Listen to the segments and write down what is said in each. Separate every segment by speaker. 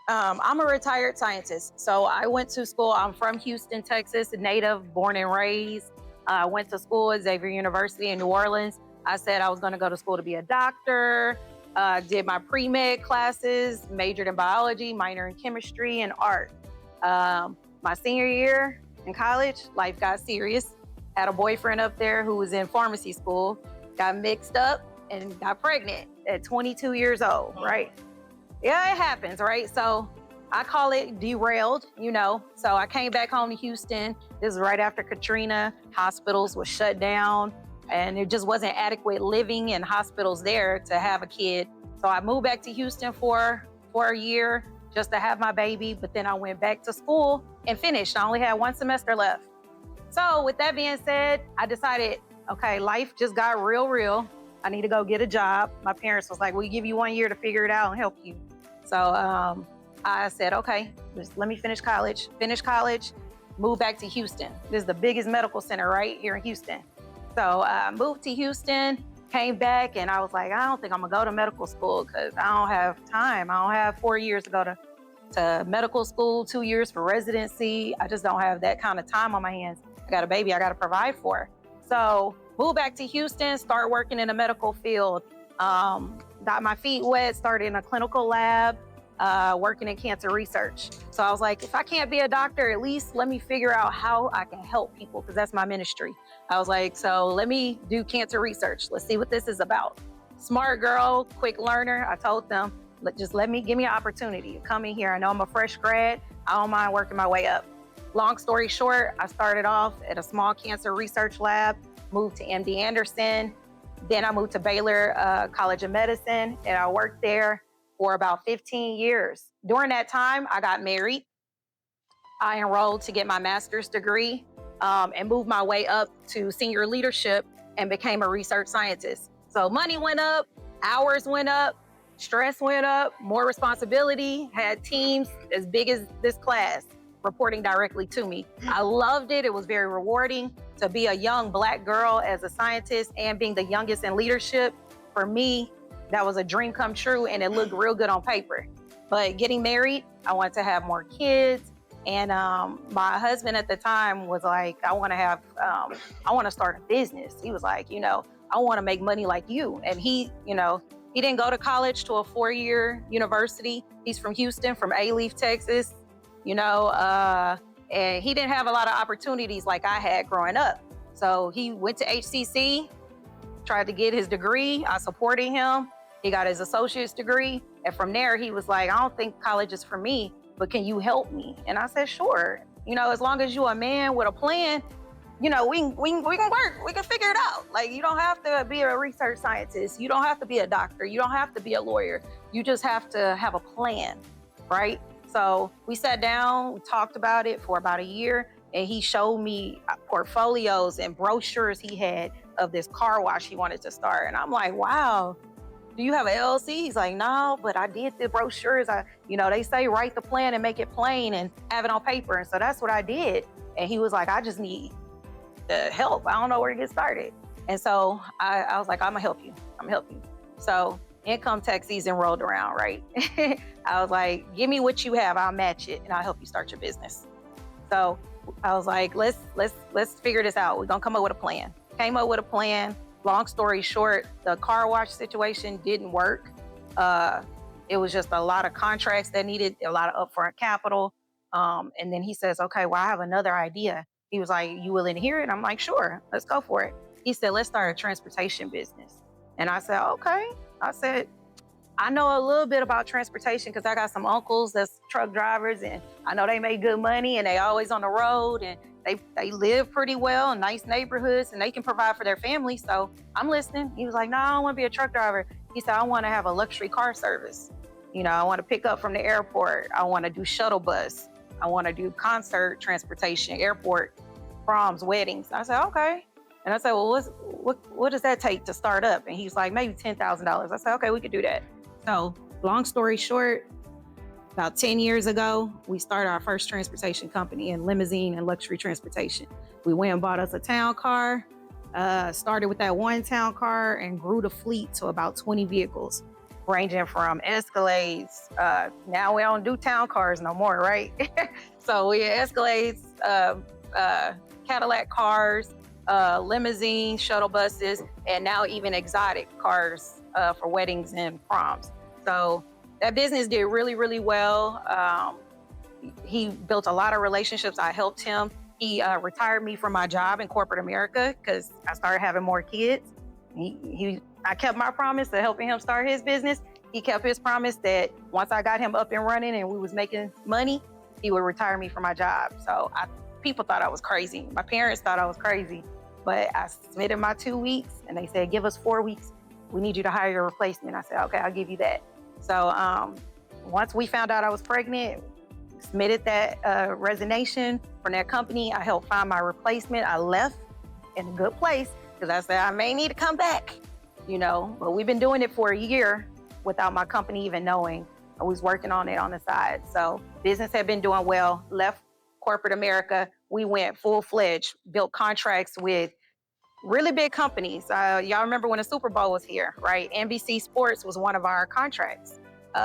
Speaker 1: I'm a retired scientist. So I went to school. I'm from Houston, Texas, native, born and raised. I went to school at Xavier University in New Orleans. I said I was going to go to school to be a doctor. Did my pre-med classes, majored in biology, minor in chemistry and art. My senior year in college, life got serious. Had a boyfriend up there who was in pharmacy school, got mixed up and got pregnant at 22 years old, right? Yeah, it happens, right? So I call it derailed, So I came back home to Houston. This is right after Katrina. Hospitals were shut down and there just wasn't adequate living in hospitals there to have a kid. So I moved back to Houston for a year just to have my baby. But then I went back to school and finished. I only had one semester left. So with that being said, I decided, okay, life just got real. I need to go get a job. My parents was like, we'll give you 1 year to figure it out and help you. So I said, okay, just let me finish college, move back to Houston. This is the biggest medical center right here in Houston. So I moved to Houston, came back, and I was like, I don't think I'm gonna go to medical school because I don't have time. I don't have 4 years to go to medical school, 2 years for residency. I just don't have that kind of time on my hands. I got a baby I gotta provide for. So moved back to Houston, start working in the medical field. Got my feet wet, started in a clinical lab, working in cancer research. So I was like, if I can't be a doctor, at least let me figure out how I can help people, because that's my ministry. I was like, so let me do cancer research. Let's see what this is about. Smart girl, quick learner. I told them, give me an opportunity to come in here. I know I'm a fresh grad. I don't mind working my way up. Long story short, I started off at a small cancer research lab, moved to MD Anderson. Then I moved to Baylor College of Medicine, and I worked there for about 15 years. During that time, I got married. I enrolled to get my master's degree and moved my way up to senior leadership and became a research scientist. So money went up, hours went up, stress went up, more responsibility, had teams as big as this class reporting directly to me. I loved it. It was very rewarding to be a young Black girl as a scientist and being the youngest in leadership. For me, that was a dream come true, and it looked real good on paper. But getting married, I wanted to have more kids. And my husband at the time was like, I want to start a business. He was like, I want to make money like you. And he didn't go to college to a 4-year university. He's from Houston, from A-Leaf, Texas, and he didn't have a lot of opportunities like I had growing up. So he went to HCC, tried to get his degree. I supported him. He got his associate's degree. And from there, he was like, I don't think college is for me, but can you help me? And I said, sure. As long as you're a man with a plan, we can work. We can figure it out. Like, you don't have to be a research scientist. You don't have to be a doctor. You don't have to be a lawyer. You just have to have a plan, right? So we sat down, we talked about it for about a year, and he showed me portfolios and brochures he had of this car wash he wanted to start. And I'm like, wow, do you have an LLC? He's like, no, but I did the brochures. They say write the plan and make it plain and have it on paper. And so that's what I did. And he was like, I just need the help. I don't know where to get started. And so I was like, I'm gonna help you. So income tax season rolled around, right? I was like, give me what you have, I'll match it, and I'll help you start your business. So I was like, let's figure this out. We're gonna come up with a plan. Came up with a plan. Long story short, the car wash situation didn't work. It was just a lot of contracts that needed a lot of upfront capital. And then he says, okay, well, I have another idea. He was like, you willing to hear it? I'm like, sure, let's go for it. He said, let's start a transportation business. And I said, okay. I said, I know a little bit about transportation because I got some uncles that's truck drivers, and I know they make good money and they always on the road, and they live pretty well in nice neighborhoods, and they can provide for their family. So I'm listening. He was like, no, I don't want to be a truck driver. He said, I want to have a luxury car service. I want to pick up from the airport. I want to do shuttle bus. I want to do concert transportation, airport, proms, weddings. I said, okay. And I said, well, what does that take to start up? And he's like, maybe $10,000. I said, okay, we could do that. So long story short, about 10 years ago, we started our first transportation company in limousine and luxury transportation. We went and bought us a town car, started with that one town car and grew the fleet to about 20 vehicles. ranging from Escalades. Now we don't do town cars no more, right? So we Escalades, Cadillac cars, limousines, shuttle buses, and now even exotic cars for weddings and proms. So that business did really, really well. He built a lot of relationships. I helped him. He retired me from my job in corporate America because I started having more kids. I kept my promise of helping him start his business. He kept his promise that once I got him up and running and we was making money, he would retire me from my job. So people thought I was crazy. My parents thought I was crazy, but I submitted my 2 weeks and they said, give us 4 weeks. We need you to hire your replacement. I said, okay, I'll give you that. So once we found out I was pregnant, submitted that resignation from that company. I helped find my replacement. I left in a good place because I said I may need to come back, but we've been doing it for a year without my company even knowing. I was working on it on the side. So business had been doing well, left corporate America. We went full-fledged, built contracts with really big companies. Y'all remember when the Super Bowl was here, right? NBC Sports was one of our contracts.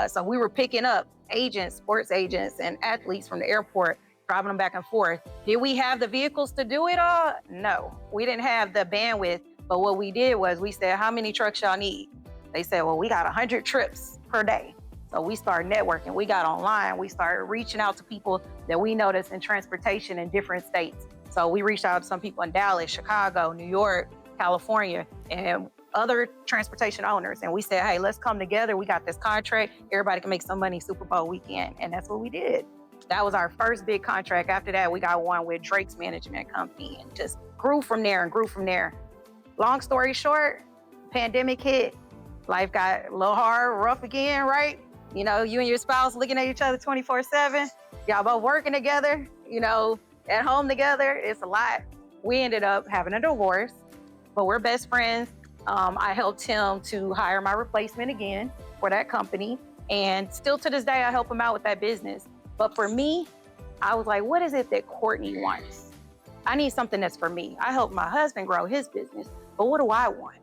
Speaker 1: So we were picking up agents, sports agents, and athletes from the airport, driving them back and forth. Did we have the vehicles to do it all? No, we didn't have the bandwidth. But what we did was we said, how many trucks y'all need? They said, well, we got 100 trips per day. So we started networking. We got online. We started reaching out to people that we noticed in transportation in different states. So we reached out to some people in Dallas, Chicago, New York, California, and other transportation owners. And we said, hey, let's come together. We got this contract. Everybody can make some money Super Bowl weekend. And that's what we did. That was our first big contract. After that, we got one with Drake's management company and just grew from there and grew from there. Long story short, pandemic hit. Life got a little hard, rough again, right? You and your spouse looking at each other 24/7. Y'all both working together, at home together. It's a lot. We ended up having a divorce, but we're best friends. I helped him to hire my replacement again for that company. And still to this day, I help him out with that business. But for me, I was like, what is it that Courtney wants? I need something that's for me. I helped my husband grow his business, but what do I want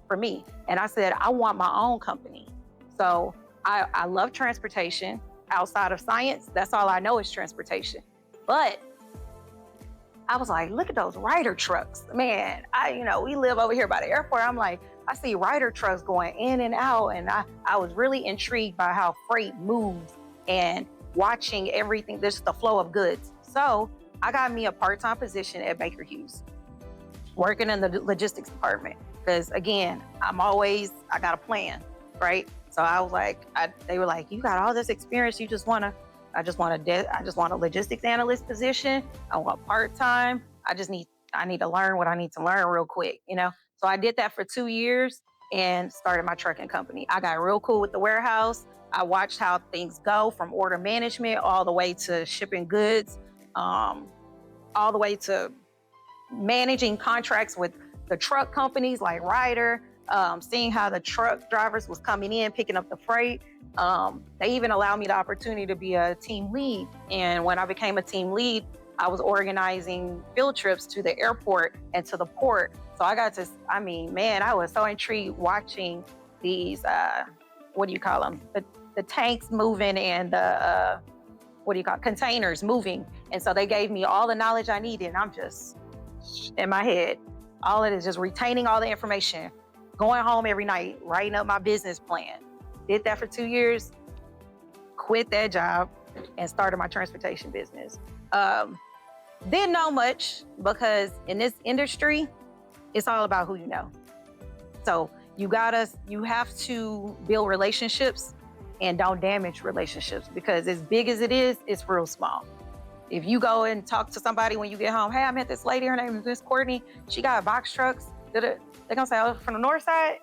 Speaker 1: for me? And I said, I want my own company. So I love transportation. Outside of science, that's all I know is transportation. But I was like, look at those Ryder trucks. Man, we live over here by the airport. I'm like, I see Ryder trucks going in and out. And I was really intrigued by how freight moves and watching everything, just the flow of goods. So I got me a part-time position at Baker Hughes, working in the logistics department. Because again, I got a plan, right? So I was like, they were like, you got all this experience. I just want a logistics analyst position. I want part-time. I need to learn what I need to learn real quick, So I did that for 2 years and started my trucking company. I got real cool with the warehouse. I watched how things go from order management all the way to shipping goods, all the way to managing contracts with the truck companies like Ryder, seeing how the truck drivers was coming in, picking up the freight. They even allowed me the opportunity to be a team lead. And when I became a team lead, I was organizing field trips to the airport and to the port. So I got to, I was so intrigued watching these, the tanks moving and the, containers moving. And so they gave me all the knowledge I needed. And I'm just in my head. All it is just retaining all the information, going home every night, writing up my business plan. Did that for 2 years, quit that job, and started my transportation business. Didn't know much because in this industry, it's all about who you know. So you have to build relationships and don't damage relationships, because as big as it is, it's real small. If you go and talk to somebody when you get home, hey, I met this lady, her name is Miss Courtney. She got box trucks. They're gonna say, oh, from the north side?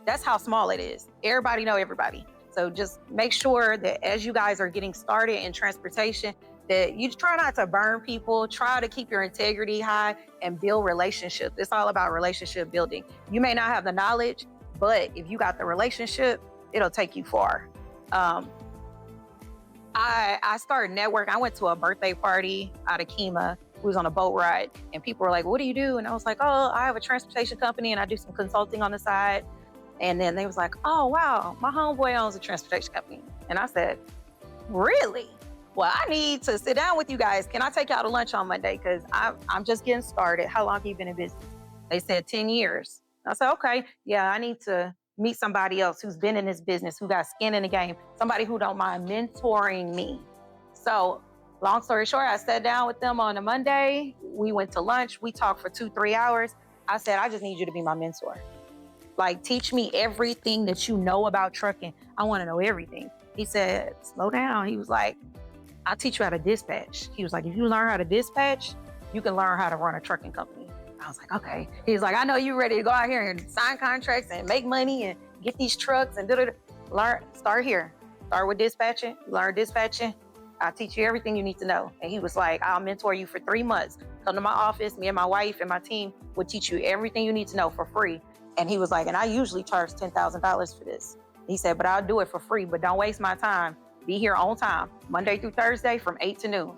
Speaker 1: That's how small it is. Everybody know everybody. So just make sure that as you guys are getting started in transportation, that you try not to burn people, try to keep your integrity high and build relationships. It's all about relationship building. You may not have the knowledge, but if you got the relationship, it'll take you far. I started networking. I went to a birthday party out of Kima. We was on a boat ride and people were like, what do you do? And I was like, oh, I have a transportation company and I do some consulting on the side. And then they was like, oh, wow, my homeboy owns a transportation company. And I said, really? Well, I need to sit down with you guys. Can I take y'all to lunch on Monday? Because I'm just getting started. How long have you been in business? They said 10 years. I said, okay, yeah, I need to meet somebody else who's been in this business, who got skin in the game, somebody who don't mind mentoring me. So long story short, I sat down with them on a Monday. We went to lunch. We talked for 2-3 hours. I said, I just need you to be my mentor. Like, teach me everything that you know about trucking. I want to know everything. He said, slow down. He was like, I'll teach you how to dispatch. He was like, if you learn how to dispatch, you can learn how to run a trucking company. I was like, okay. He was like, I know you're ready to go out here and sign contracts and make money and get these trucks and learn. Start here. Start with dispatching. Learn dispatching. I'll teach you everything you need to know. And he was like, I'll mentor you for 3 months. Come to my office. Me and my wife and my team will teach you everything you need to know for free. And he was like, and I usually charge $10,000 for this. He said, but I'll do it for free, but don't waste my time. Be here on time, Monday through Thursday from 8 to noon.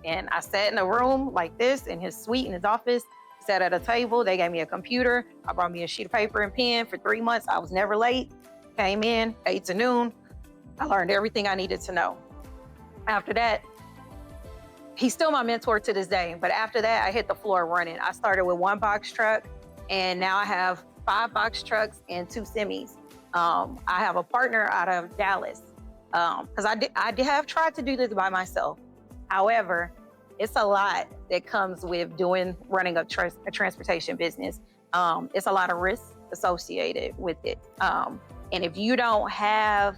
Speaker 1: And I sat in a room like this in his suite, in his office, sat at a table. They gave me a computer. I brought me a sheet of paper and pen for 3 months. I was never late. Came in 8 to noon. I learned everything I needed to know. After that, he's still my mentor to this day. But after that, I hit the floor running. I started with 1 box truck, and now I have 5 box trucks and 2 semis. I have a partner out of Dallas, because I have tried to do this by myself. However, it's a lot that comes with running a transportation business. It's a lot of risks associated with it. And if you don't have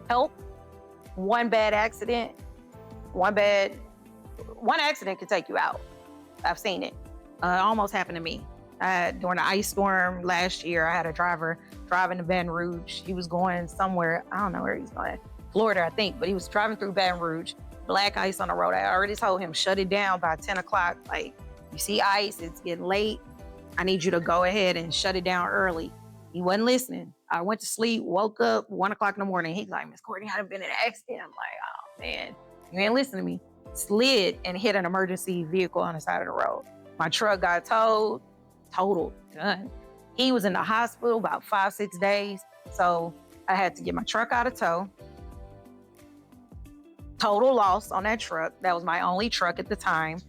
Speaker 1: help, one accident can take you out. I've seen it. It almost happened to me. During the ice storm last year, I had a driver driving to Baton Rouge. He was going somewhere. I don't know where he's going. Florida, I think, but he was driving through Baton Rouge. Black ice on the road. I already told him, shut it down by 10 o'clock. Like, you see ice, it's getting late. I need you to go ahead and shut it down early. He wasn't listening. I went to sleep, woke up 1 o'clock in the morning. He's like, Miss Courtney, I've been in an accident. I'm like, oh man, you ain't listening to me. Slid and hit an emergency vehicle on the side of the road. My truck got totaled, done. He was in the hospital about 5-6 days. So I had to get my truck out of tow. Total loss on that truck. That was my only truck at the time.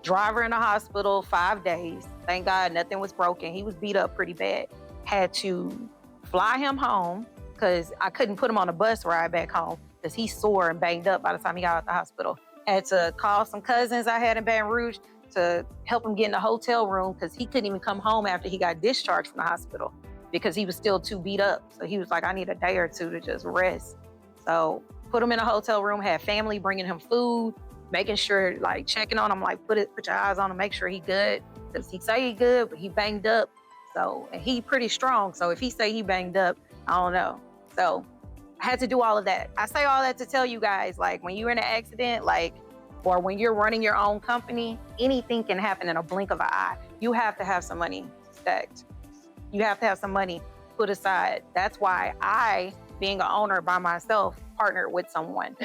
Speaker 1: Driver in the hospital 5 days. Thank God nothing was broken. He was beat up pretty bad. Had to fly him home because I couldn't put him on a bus ride back home because he's sore and banged up by the time he got out the hospital. Had to call some cousins I had in Baton Rouge to help him get in the hotel room because he couldn't even come home after he got discharged from the hospital because he was still too beat up. So he was like, I need a day or two to just rest. So put him in a hotel room, had family bringing him food, making sure, like checking on him, like put your eyes on him, make sure he good. Because he say he good, but he banged up. So, and he pretty strong. So if he say he banged up, I don't know. So I had to do all of that. I say all that to tell you guys, like when you're in an accident, or when you're running your own company, anything can happen in a blink of an eye. You have to have some money stacked. You have to have some money put aside. That's why I, being an owner by myself, partnered with someone.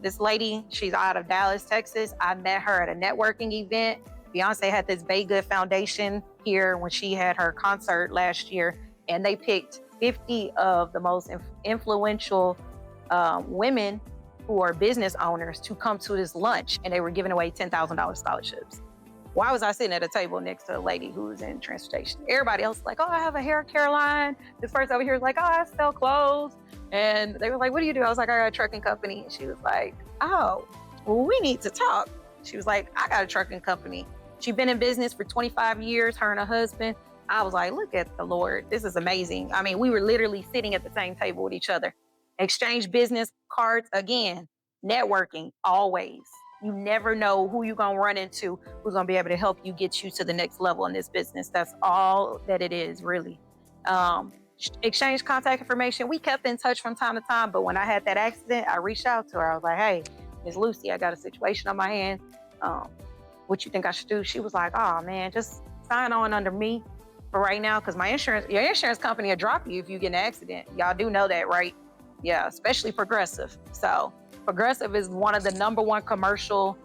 Speaker 1: This lady, she's out of Dallas, Texas. I met her at a networking event. Beyonce had this Bay Good Foundation here when she had her concert last year, and they picked 50 of the most influential women who are business owners to come to this lunch, and they were giving away $10,000 scholarships. Why was I sitting at a table next to a lady who was in transportation? Everybody else was like, oh, I have a hair care line. This person over here was like, oh, I sell clothes. And they were like, what do you do? I was like, I got a trucking company. And she was like, oh, well, we need to talk. She was like, I got a trucking company. She'd been in business for 25 years, her and her husband. I was like, look at the Lord. This is amazing. I mean, we were literally sitting at the same table with each other. Exchange business cards, again, networking, always. You never know who you're going to run into, who's going to be able to help you get you to the next level in this business. That's all that it is, really. Exchange contact information. We kept in touch from time to time, but when I had that accident, I reached out to her. I was like, hey, Miss Lucy, I got a situation on my hand. What you think I should do? She was like, oh man, just sign on under me for right now, because your insurance company will drop you if you get in an accident. Y'all do know that, right? Yeah, especially Progressive. So Progressive is one of the #1 commercial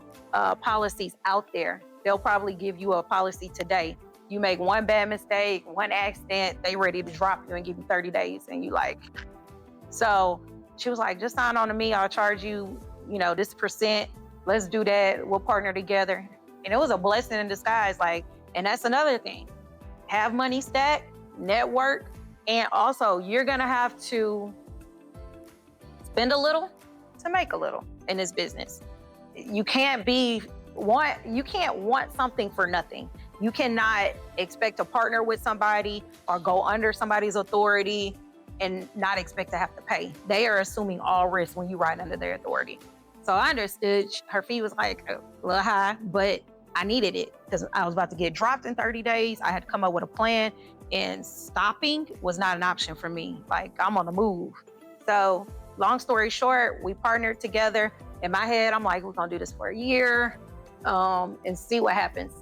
Speaker 1: policies out there. They'll probably give you a policy today You make one bad mistake, one accident, they ready to drop you and give you 30 days. And you like, so she was like, just sign on to me. I'll charge you, this percent. Let's do that. We'll partner together. And it was a blessing in disguise. Like, and that's another thing. Have money stacked, network, and also you're gonna have to spend a little to make a little in this business. You can't want something for nothing. You cannot expect to partner with somebody or go under somebody's authority and not expect to have to pay. They are assuming all risk when you ride under their authority. So I understood her fee was like a little high, but I needed it because I was about to get dropped in 30 days. I had to come up with a plan, and stopping was not an option for me. Like, I'm on the move. So long story short, we partnered together. In my head, I'm like, we're gonna do this for a year and see what happens.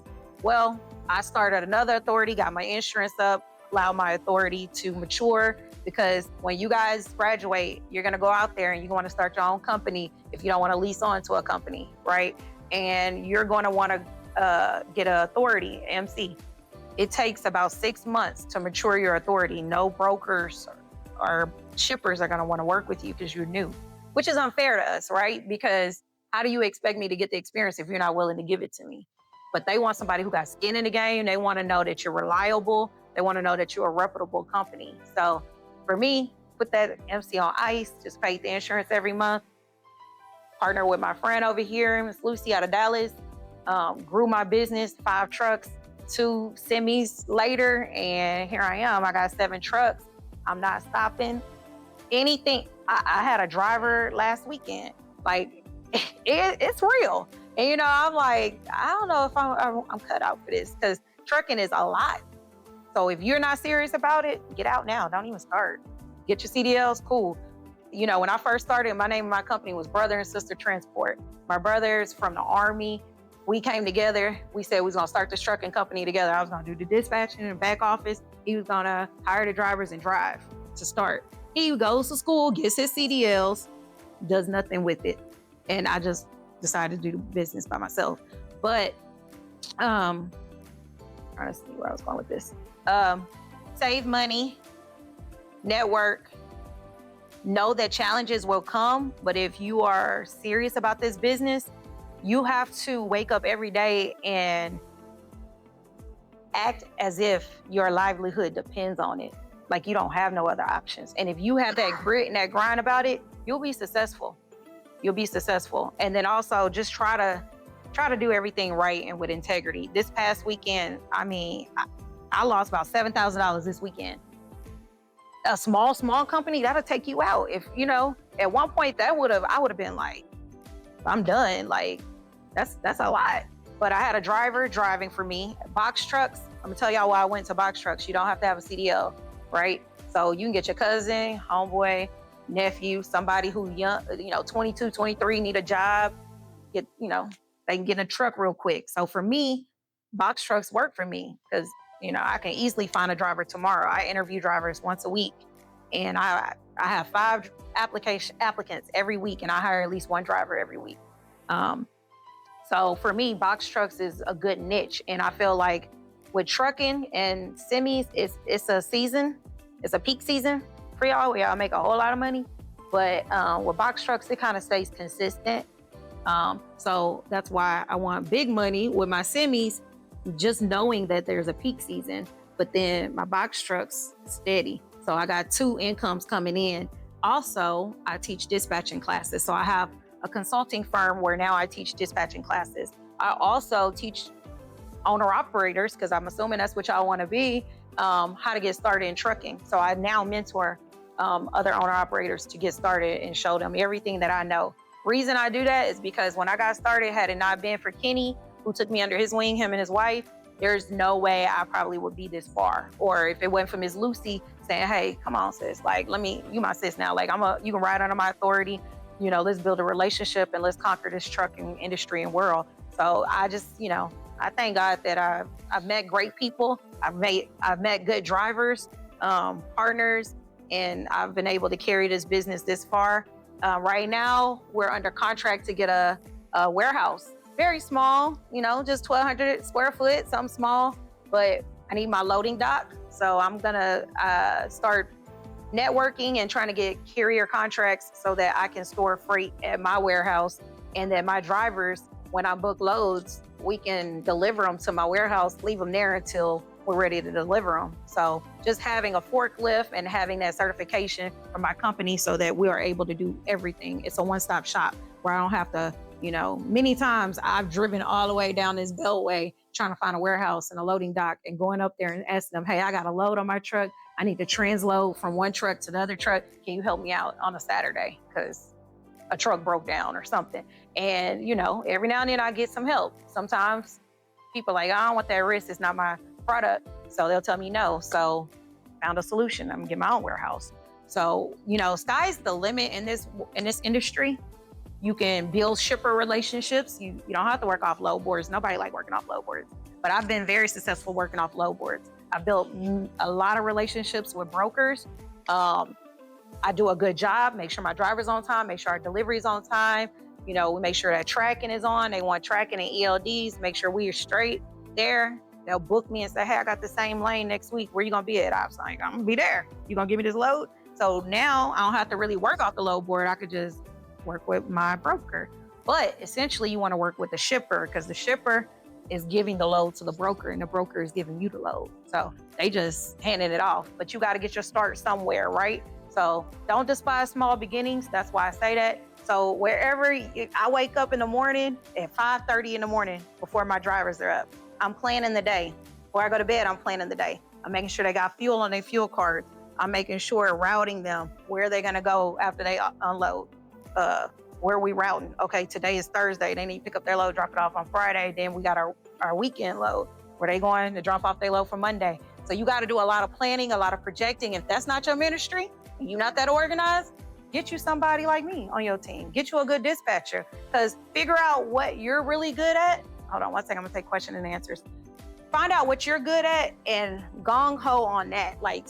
Speaker 1: Well, I started another authority, got my insurance up, allowed my authority to mature, because when you guys graduate, you're gonna go out there and you wanna start your own company if you don't wanna lease on to a company, right? And you're gonna wanna get an authority, MC. It takes about 6 months to mature your authority. No brokers or shippers are gonna wanna work with you because you're new, which is unfair to us, right? Because how do you expect me to get the experience if you're not willing to give it to me? But they want somebody who got skin in the game. They wanna know that you're reliable. They wanna know that you're a reputable company. So for me, put that MC on ice, just paid the insurance every month, partner with my friend over here, Miss Lucy out of Dallas, grew my business, 5 trucks, 2 semis later, and here I am. I got 7 trucks. I'm not stopping anything. I had a driver last weekend. Like, it's real. And I'm like, I don't know if I'm cut out for this, because trucking is a lot. So if you're not serious about it, get out now. Don't even start. Get your CDLs, cool. When I first started, my name of my company was Brother and Sister Transport. My brother's from the Army. We came together. We said we was gonna start this trucking company together. I was gonna do the dispatching in the back office. He was gonna hire the drivers and drive to start. He goes to school, gets his CDLs, does nothing with it. And I just decided to do the business by myself. But trying to see where I was going with this. Save money, network, know that challenges will come, but if you are serious about this business, you have to wake up every day and act as if your livelihood depends on it. Like, you don't have no other options. And if you have that grit and that grind about it, you'll be successful. You'll be successful. And then also just try to do everything right and with integrity. This past weekend, I lost about $7,000 this weekend. A small company, that'll take you out. If, at one point I would have been like, I'm done. Like, that's a lot. But I had a driver driving for me. Box trucks, I'm gonna tell y'all why I went to box trucks. You don't have to have a CDL, right? So you can get your cousin, homeboy, nephew, somebody who young, 22, 23, need a job, they can get in a truck real quick. So for me, box trucks work for me because, I can easily find a driver tomorrow. I interview drivers once a week, and I have 5 applicants every week, and I hire at least 1 driver every week. So for me, box trucks is a good niche. And I feel like with trucking and semis, it's a season, it's a peak season for y'all, where y'all make a whole lot of money. But with box trucks, it kind of stays consistent. So that's why I want big money with my semis, just knowing that there's a peak season. But then my box trucks, steady. So I got 2 incomes coming in. Also, I teach dispatching classes. So I have a consulting firm where now I teach dispatching classes. I also teach owner-operators, because I'm assuming that's what y'all want to be, how to get started in trucking. So I now mentor other owner-operators to get started and show them everything that I know. Reason I do that is because when I got started, had it not been for Kenny, who took me under his wing, him and his wife, there's no way I probably would be this far. Or if it went from Miss Lucy saying, hey, come on, sis, like, you my sis now. Like, you can ride under my authority. Let's build a relationship and let's conquer this trucking industry and world. So I just, I thank God that I've met great people. I've met good drivers, partners, and I've been able to carry this business this far. Right now, we're under contract to get a warehouse. Very small, just 1,200 square foot, something small. But I need my loading dock. So I'm gonna start networking and trying to get carrier contracts so that I can store freight at my warehouse, and that my drivers, when I book loads, we can deliver them to my warehouse, leave them there until we're ready to deliver them. So just having a forklift and having that certification from my company so that we are able to do everything. It's a one-stop shop where I don't have to, many times I've driven all the way down this beltway trying to find a warehouse and a loading dock and going up there and asking them, hey, I got a load on my truck. I need to transload from one truck to the other truck. Can you help me out on a Saturday? Because a truck broke down or something. And, every now and then I get some help. Sometimes people are like, I don't want that risk. It's not my product. So they'll tell me no. So found a solution. I'm gonna get my own warehouse. So, sky's the limit in this industry. You can build shipper relationships. You don't have to work off load boards. Nobody like working off load boards. But I've been very successful working off load boards. I built a lot of relationships with brokers. I do a good job, make sure my driver's on time, make sure our delivery's on time. We make sure that tracking is on. They want tracking and ELDs, make sure we are straight there. They'll book me and say, hey, I got the same lane next week. Where you gonna be at? I was like, I'm gonna be there. You gonna give me this load? So now I don't have to really work off the load board. I could just work with my broker. But essentially you wanna work with the shipper, because the shipper is giving the load to the broker and the broker is giving you the load. So they just handing it off, but you gotta get your start somewhere, right? So don't despise small beginnings. That's why I say that. So wherever I wake up in the morning at 5:30 in the morning before my drivers are up, I'm planning the day. Before I go to bed, I'm planning the day. I'm making sure they got fuel on their fuel cards. I'm making sure routing them, where they're gonna go after they unload. Where we routing? Okay, today is Thursday. They need to pick up their load, drop it off on Friday. Then we got our weekend load. Where they going to drop off their load for Monday. So you got to do a lot of planning, a lot of projecting. If that's not your ministry, and you're not that organized, get you somebody like me on your team. Get you a good dispatcher, because figure out what you're really good at. Hold on one second, I'm gonna take question and answers. Find out what you're good at and gong-ho on that. Like,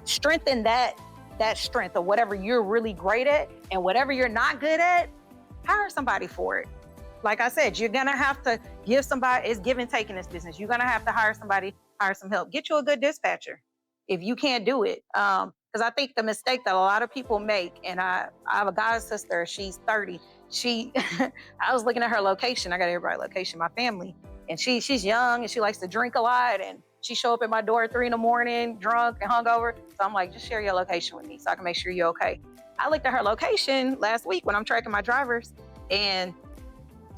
Speaker 1: strengthen that strength of whatever you're really great at, and whatever you're not good at, hire somebody for it. Like I said, you're gonna have to give somebody, it's give and take in this business. You're gonna have to hire somebody, hire some help. Get you a good dispatcher if you can't do it. Because I think the mistake that a lot of people make, and I have a god sister, she's 30. I was looking at her location. I got everybody's location, my family. And she's young and she likes to drink a lot. And she show up at my door at 3 a.m, drunk and hungover. So I'm like, just share your location with me so I can make sure you're okay. I looked at her location last week when I'm tracking my drivers, and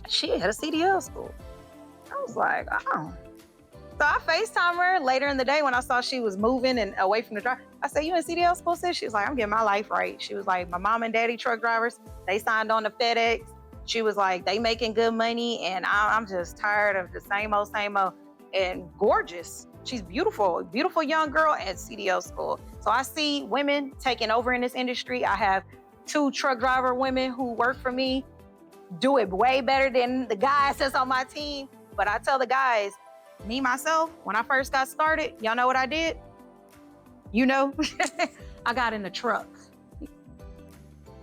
Speaker 1: she had a CDL school. I was like, oh. So I FaceTime her later in the day when I saw she was moving and away from the drive. I said, you in CDL school, sis? She was like, I'm getting my life right. She was like, my mom and daddy truck drivers, they signed on to FedEx. She was like, they making good money, and I'm just tired of the same old. And gorgeous. She's beautiful, beautiful young girl at CDL school. So I see women taking over in this industry. I have 2 truck driver women who work for me, do it way better than the guys that's on my team. But I tell the guys, me, myself, when I first got started, y'all know what I did? I got in the truck.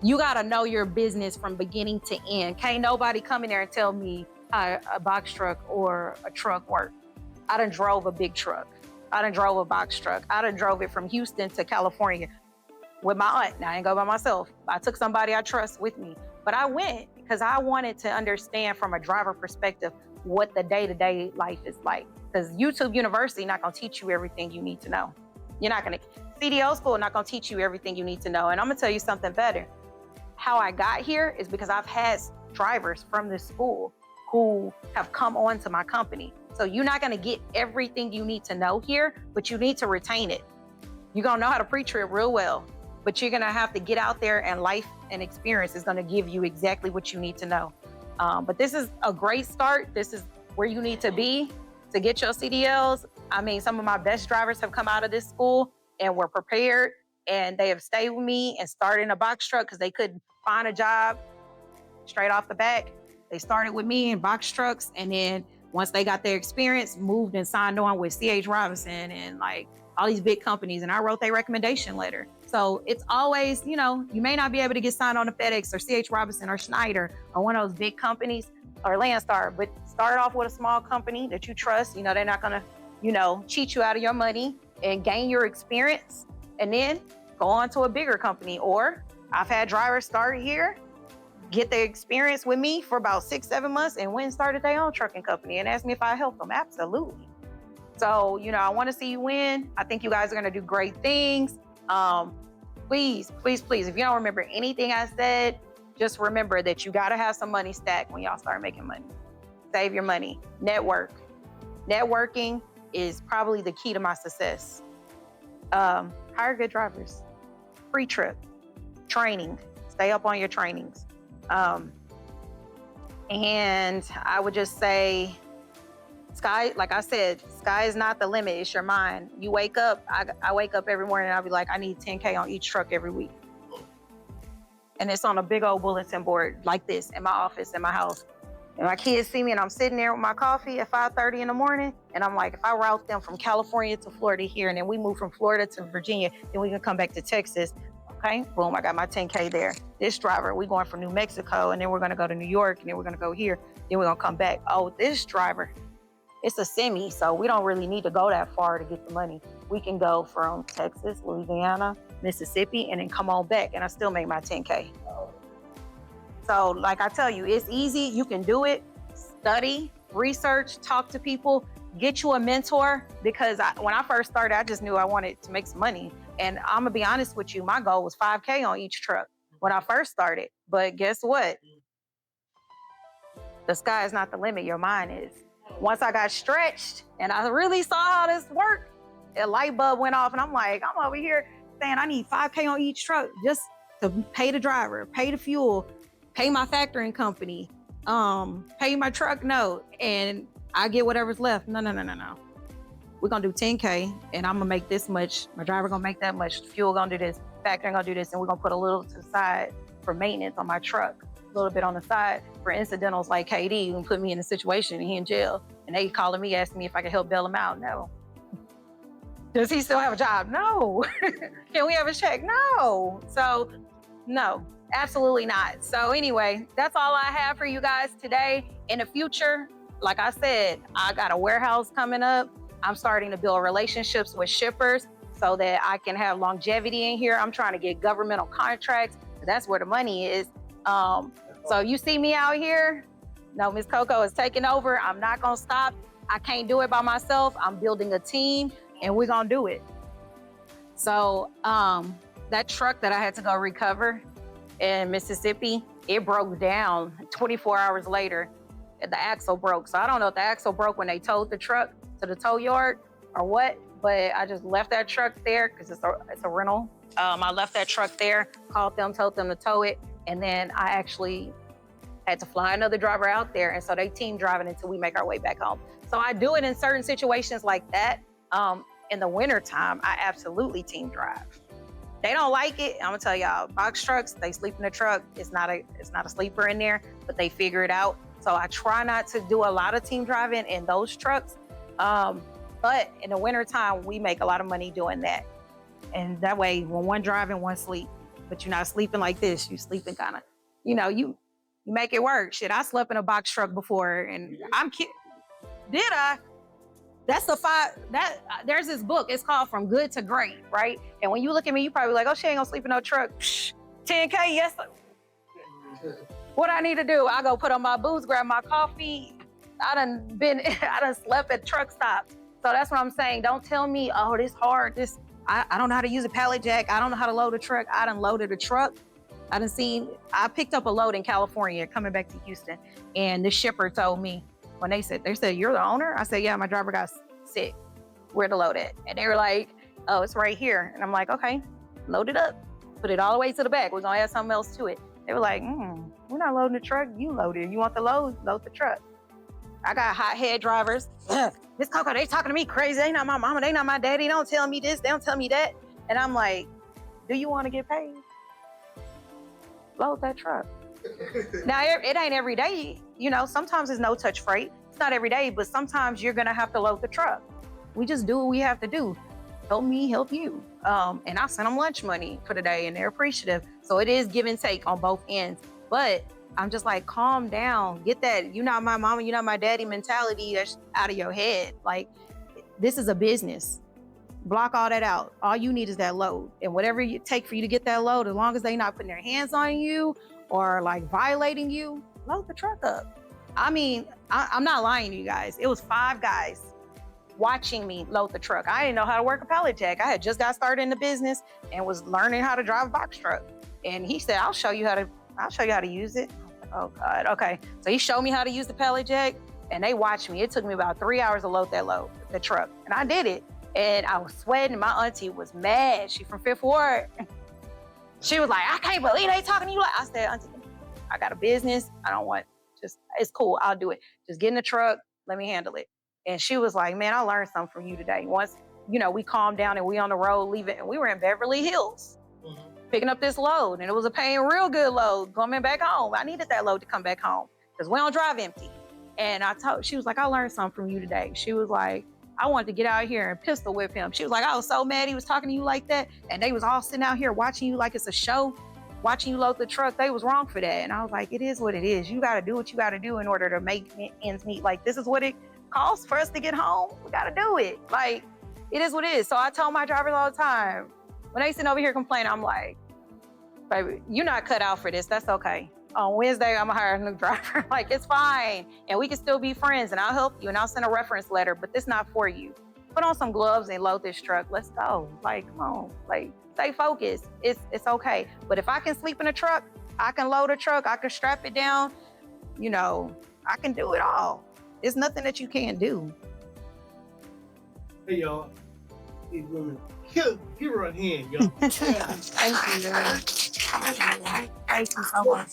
Speaker 1: You gotta know your business from beginning to end. Can't nobody come in there and tell me how a box truck or a truck work. I done drove a big truck. I done drove a box truck. I done drove it from Houston to California with my aunt. Now I ain't go by myself. I took somebody I trust with me. But I went because I wanted to understand from a driver perspective what the day-to-day life is like. Because YouTube University not gonna teach you everything you need to know. CDL school not gonna teach you everything you need to know. And I'm gonna tell you something better. How I got here is because I've had drivers from this school who have come on to my company. So you're not gonna get everything you need to know here, but you need to retain it. You're gonna know how to pre-trip real well, but you're gonna have to get out there, and life and experience is gonna give you exactly what you need to know. But this is a great start. This is where you need to be to get your CDLs. I mean, some of my best drivers have come out of this school and were prepared, and they have stayed with me and started in a box truck because they couldn't find a job straight off the back. They started with me in box trucks, and then once they got their experience, moved and signed on with C.H. Robinson and like all these big companies, and I wrote their recommendation letter. So it's always, you may not be able to get signed on to FedEx or C.H. Robinson or Schneider or one of those big companies or Landstar, but start off with a small company that you trust. They're not gonna cheat you out of your money and gain your experience, and then go on to a bigger company. Or I've had drivers start here, get the experience with me for about 6-7 months, and went and started their own trucking company and asked me if I help them. Absolutely. So, I want to see you win. I think you guys are going to do great things. Please, please, please, if you don't remember anything I said, just remember that you got to have some money stacked when y'all start making money. Save your money. Network. Networking is probably the key to my success. Hire good drivers. Free trip. Training. Stay up on your trainings. And I would just say, sky, like I said, sky is not the limit. It's your mind. You wake up, I wake up every morning and I'll be like, I need 10K on each truck every week. And it's on a big old bulletin board like this in my office, in my house. And my kids see me and I'm sitting there with my coffee at 5:30 in the morning. And I'm like, if I route them from California to Florida here, and then we move from Florida to Virginia, then we can come back to Texas. Okay, boom, I got my 10K there. This driver, we going from New Mexico, and then we're gonna go to New York, and then we're gonna go here, then we're gonna come back. Oh, this driver, it's a semi, so we don't really need to go that far to get the money. We can go from Texas, Louisiana, Mississippi, and then come on back, and I still make my 10K. So like I tell you, it's easy, you can do it. Study, research, talk to people, get you a mentor, because when I first started, I just knew I wanted to make some money. And I'm gonna be honest with you, my goal was 5K on each truck when I first started. But guess what? The sky is not the limit, your mind is. Once I got stretched and I really saw how this worked, a light bulb went off and I'm like, I'm over here saying I need 5K on each truck just to pay the driver, pay the fuel, pay my factoring company, pay my truck note, and I get whatever's left. No. We're gonna do 10K and I'm gonna make this much, my driver gonna make that much, fuel gonna do this, factoring gonna do this, and we're gonna put a little to the side for maintenance on my truck, a little bit on the side for incidentals like KD, who put me in a situation and he in jail, and they calling me, asking me if I could help bail him out. No. Does he still have a job? No. Can we have a check? No. So, no, absolutely not. So anyway, that's all I have for you guys today. In the future, like I said, I got a warehouse coming up. I'm starting to build relationships with shippers so that I can have longevity in here. I'm trying to get governmental contracts. That's where the money is. So you see me out here, no, Miss Coco is taking over. I'm not gonna stop. I can't do it by myself. I'm building a team and we're gonna do it. So that truck that I had to go recover in Mississippi, it broke down 24 hours later. The axle broke. So I don't know if the axle broke when they towed the truck to the tow yard or what, but I just left that truck there because it's a rental. I left that truck there, called them, told them to tow it, and then I actually had to fly another driver out there, and so they team driving until we make our way back home. So I do it in certain situations like that. In the wintertime, I absolutely team drive. They don't like it. I'm gonna tell y'all, box trucks, they sleep in the truck. It's not a sleeper in there, but they figure it out. So I try not to do a lot of team driving in those trucks. But in the wintertime, we make a lot of money doing that. And that way, when one driving, one sleep. But you're not sleeping like this. You're sleeping kind of, you make it work. Shit, I slept in a box truck before, and I'm kidding. Did I? That's there's this book. It's called From Good to Great, right? And when you look at me, you probably like, oh, she ain't gonna sleep in no truck. 10K, yes. What I need to do, I go put on my boots, grab my coffee. I done slept at truck stops. So that's what I'm saying. Don't tell me, oh, this hard. I don't know how to use a pallet jack. I don't know how to load a truck. I done loaded a truck. I picked up a load in California coming back to Houston. And the shipper told me, when they said, you're the owner? I said, yeah, my driver got sick. Where to load it? And they were like, oh, it's right here. And I'm like, okay, load it up. Put it all the way to the back. We're gonna add something else to it. They were like, we're not loading the truck. You load it. You want the load? Load the truck. I got hot head drivers. Miss Coco, they talking to me crazy. They not my mama. They not my daddy. They don't tell me this. They don't tell me that. And I'm like, do you want to get paid? Load that truck. Now, it ain't every day. Sometimes it's no touch freight. It's not every day, but sometimes you're going to have to load the truck. We just do what we have to do. Help me, help you. And I send them lunch money for the day and they're appreciative. So it is give and take on both ends. But I'm just like, calm down. Get that, you're not my mama, you're not my daddy mentality that's out of your head. Like, This is a business. Block all that out. All you need is that load. And whatever it take for you to get that load, as long as they not putting their hands on you or like violating you, load the truck up. I mean, I'm not lying to you guys. It was 5 guys watching me load the truck. I didn't know how to work a pallet jack. I had just got started in the business and was learning how to drive a box truck. And he said, I'll show you how to use it. I was like, oh God, okay. So he showed me how to use the pallet jack and they watched me. It took me about 3 hours to load the truck. And I did it. And I was sweating. My auntie was mad. She from 5th Ward. She was like, I can't believe they talking to you like. I said, auntie, I got a business. I don't want, it's cool. I'll do it. Just get in the truck. Let me handle it. And she was like, man, I learned something from you today. Once, we calmed down and we on the road leaving, and we were in Beverly Hills picking up this load. And it was a paying real good load coming back home. I needed that load to come back home because we don't drive empty. And she was like, I learned something from you today. She was like, I wanted to get out here and pistol whip him. She was like, I was so mad he was talking to you like that. And they was all sitting out here watching you like it's a show, watching you load the truck. They was wrong for that. And I was like, it is what it is. You got to do what you got to do in order to make ends meet. Like, this is what it costs for us to get home. We got to do it. Like, it is what it is. So I tell my drivers all the time, when they sitting over here complaining, I'm like, baby, you're not cut out for this. That's okay. On Wednesday, I'm gonna hire a new driver. Like, it's fine. And we can still be friends and I'll help you and I'll send a reference letter, but this not for you. Put on some gloves and load this truck. Let's go. Like, come on. Like, stay focused. It's okay. But if I can sleep in a truck, I can load a truck, I can strap it down, I can do it all. There's nothing that you can't do.
Speaker 2: Hey, y'all. These women, give her a hand, y'all.
Speaker 1: Thank you, guys. Thank you so much.